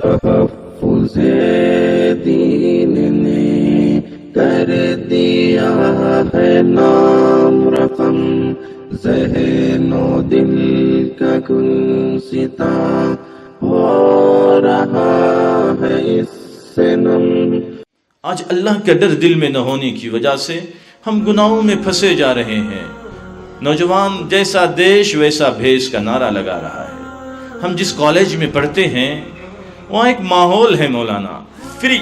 تحفظ دین نے کر دیا ہے نام رقم، ذہن و دل کا گلستاں ہو رہا ہے اس سے نم۔ آج اللہ کا ڈر دل میں نہ ہونے کی وجہ سے ہم گناہوں میں پھنسے جا رہے ہیں۔ نوجوان جیسا دیش ویسا بھیس کا نعرہ لگا رہا ہے۔ ہم جس کالج میں پڑھتے ہیں وہاں ایک ماحول ہے مولانا، فری۔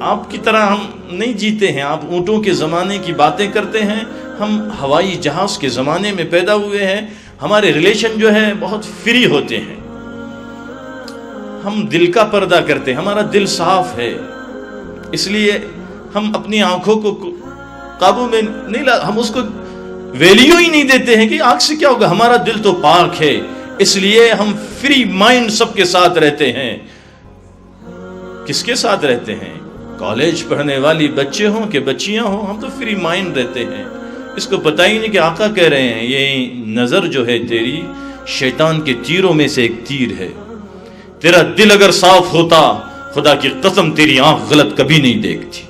آپ کی طرح ہم نہیں جیتے ہیں، آپ اونٹوں کے زمانے کی باتیں کرتے ہیں، ہم ہوائی جہاز کے زمانے میں پیدا ہوئے ہیں۔ ہمارے ریلیشن جو ہے بہت فری ہوتے ہیں، ہم دل کا پردہ کرتے ہیں، ہمارا دل صاف ہے، اس لیے ہم اپنی آنکھوں کو قابو میں نہیں ہم اس کو ویلیو ہی نہیں دیتے ہیں کہ آنکھ سے کیا ہوگا، ہمارا دل تو پاک ہے، اس لیے ہم فری مائنڈ سب کے ساتھ رہتے ہیں۔ کس کے ساتھ رہتے ہیں؟ کالج پڑھنے والی بچے ہوں کہ بچیاں ہوں، ہم تو فری مائنڈ رہتے ہیں۔ اس کو پتہ ہی نہیں کہ آقا کہہ رہے ہیں یہ نظر جو ہے تیری شیطان کے تیروں میں سے ایک تیر ہے۔ تیرا دل اگر صاف ہوتا خدا کی قسم تیری آنکھ غلط کبھی نہیں دیکھتی۔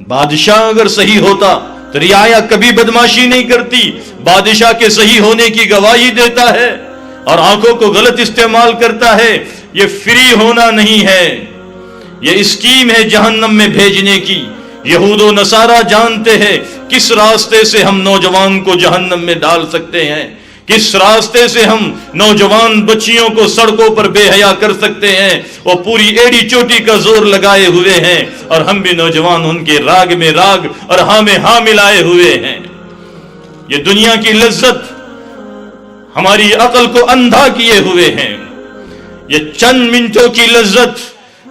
بادشاہ اگر صحیح ہوتا تو رعایا کبھی بدماشی نہیں کرتی، بادشاہ کے صحیح ہونے کی گواہی دیتا ہے اور آنکھوں کو غلط استعمال کرتا ہے۔ یہ فری ہونا نہیں ہے، یہ اسکیم ہے جہنم میں بھیجنے کی۔ یہود و نصارہ جانتے ہیں کس راستے سے ہم نوجوان کو جہنم میں ڈال سکتے ہیں، کس راستے سے ہم نوجوان بچیوں کو سڑکوں پر بے حیا کر سکتے ہیں۔ وہ پوری ایڑی چوٹی کا زور لگائے ہوئے ہیں اور ہم بھی نوجوان ان کے راگ میں راگ اور ہاں میں ہاں ملائے ہوئے ہیں۔ یہ دنیا کی لذت ہماری عقل کو اندھا کیے ہوئے ہیں، یہ چند منٹوں کی لذت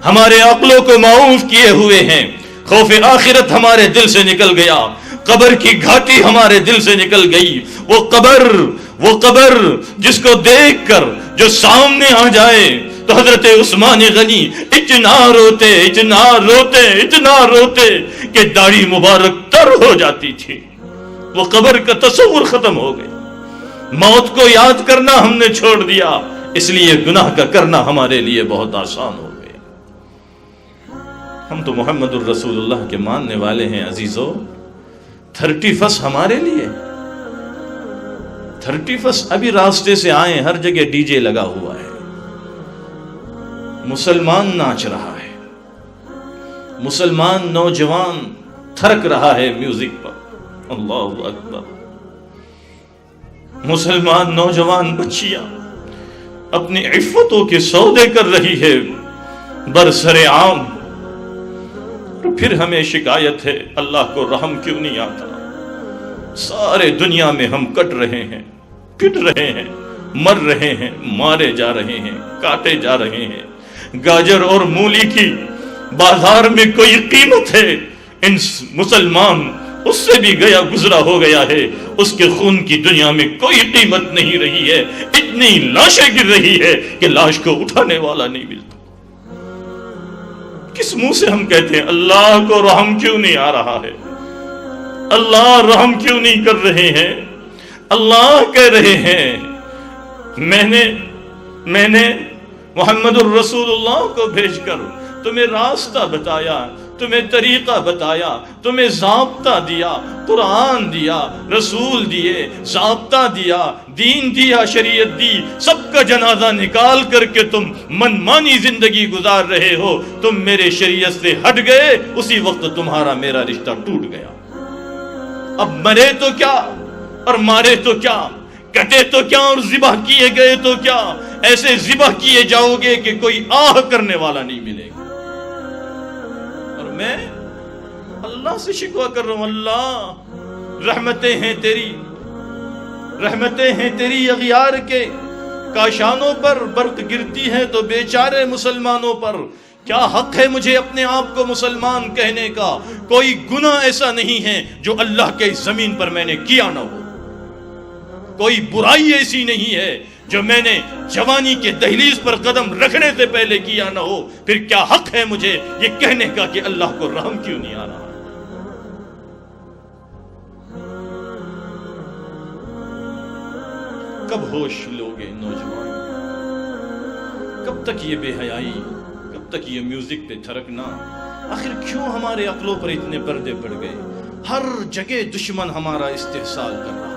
ہمارے عقلوں کو معوف کیے ہوئے ہیں۔ خوف آخرت ہمارے دل سے نکل گیا، قبر کی گھاٹی ہمارے دل سے نکل گئی۔ وہ قبر جس کو دیکھ کر جو سامنے آ جائے تو حضرت عثمان غنی اتنا روتے کہ داڑھی مبارک تر ہو جاتی تھی۔ وہ قبر کا تصور ختم ہو گیا، موت کو یاد کرنا ہم نے چھوڑ دیا، اس لیے گناہ کا کرنا ہمارے لیے بہت آسان ہو گیا۔ ہم تو محمد الرسول اللہ کے ماننے والے ہیں عزیزو۔ 31 ہمارے لیے 31 ابھی راستے سے آئے، ہر جگہ ڈی جے لگا ہوا ہے، مسلمان ناچ رہا ہے، مسلمان نوجوان تھرک رہا ہے میوزک پر، اللہ اکبر۔ مسلمان نوجوان بچیاں اپنی عفتوں کے سودے کر رہی ہے برسر عام، پھر ہمیں شکایت ہے اللہ کو رحم کیوں نہیں آتا۔ سارے دنیا میں ہم کٹ رہے ہیں، پٹ رہے ہیں، مر رہے ہیں، مارے جا رہے ہیں، کاٹے جا رہے ہیں۔ گاجر اور مولی کی بازار میں کوئی قیمت ہے؟ ان مسلمان اس سے بھی گیا گزرا ہو گیا ہے، اس کے خون کی دنیا میں کوئی قیمت نہیں رہی ہے۔ اتنی لاشیں گر رہی ہے کہ لاش کو اٹھانے والا نہیں ملتا۔ کس منہ سے ہم کہتے ہیں اللہ کو رحم کیوں نہیں آ رہا ہے، اللہ رحم کیوں نہیں کر رہے ہیں؟ اللہ کہہ رہے ہیں میں نے محمد الرسول اللہ کو بھیج کر تمہیں راستہ بتایا، تمہیں طریقہ بتایا، تمہیں ضابطہ دیا، قرآن دیا، رسول دیے، ضابطہ دیا، دین دیا، شریعت دی، سب کا جنازہ نکال کر کے تم منمانی زندگی گزار رہے ہو۔ تم میرے شریعت سے ہٹ گئے، اسی وقت تمہارا میرا رشتہ ٹوٹ گیا۔ اب مرے تو کیا اور مارے تو کیا، کٹے تو کیا اور ذبح کیے گئے تو کیا، ایسے ذبح کیے جاؤ گے کہ کوئی آہ کرنے والا نہیں ملے گا۔ اور میں اللہ سے شکوہ کر رہا ہوں، اللہ رحمتیں ہیں تیری اغیار کے کاشانوں پر برق گرتی ہے تو بیچارے مسلمانوں پر۔ کیا حق ہے مجھے اپنے آپ کو مسلمان کہنے کا؟ کوئی گناہ ایسا نہیں ہے جو اللہ کے زمین پر میں نے کیا نہ ہو، کوئی برائی ایسی نہیں ہے جو میں نے جوانی کے دہلیز پر قدم رکھنے سے پہلے کیا نہ ہو۔ پھر کیا حق ہے مجھے یہ کہنے کا کہ اللہ کو رحم کیوں نہیں آ رہا؟ کب ہوش لوگے نوجوان؟ کب تک یہ بے حیائی، کب تک یہ میوزک پہ تھرکنا؟ آخر کیوں ہمارے عقلوں پر اتنے پردے پڑ گئے؟ ہر جگہ دشمن ہمارا استحصال کر رہا ہے۔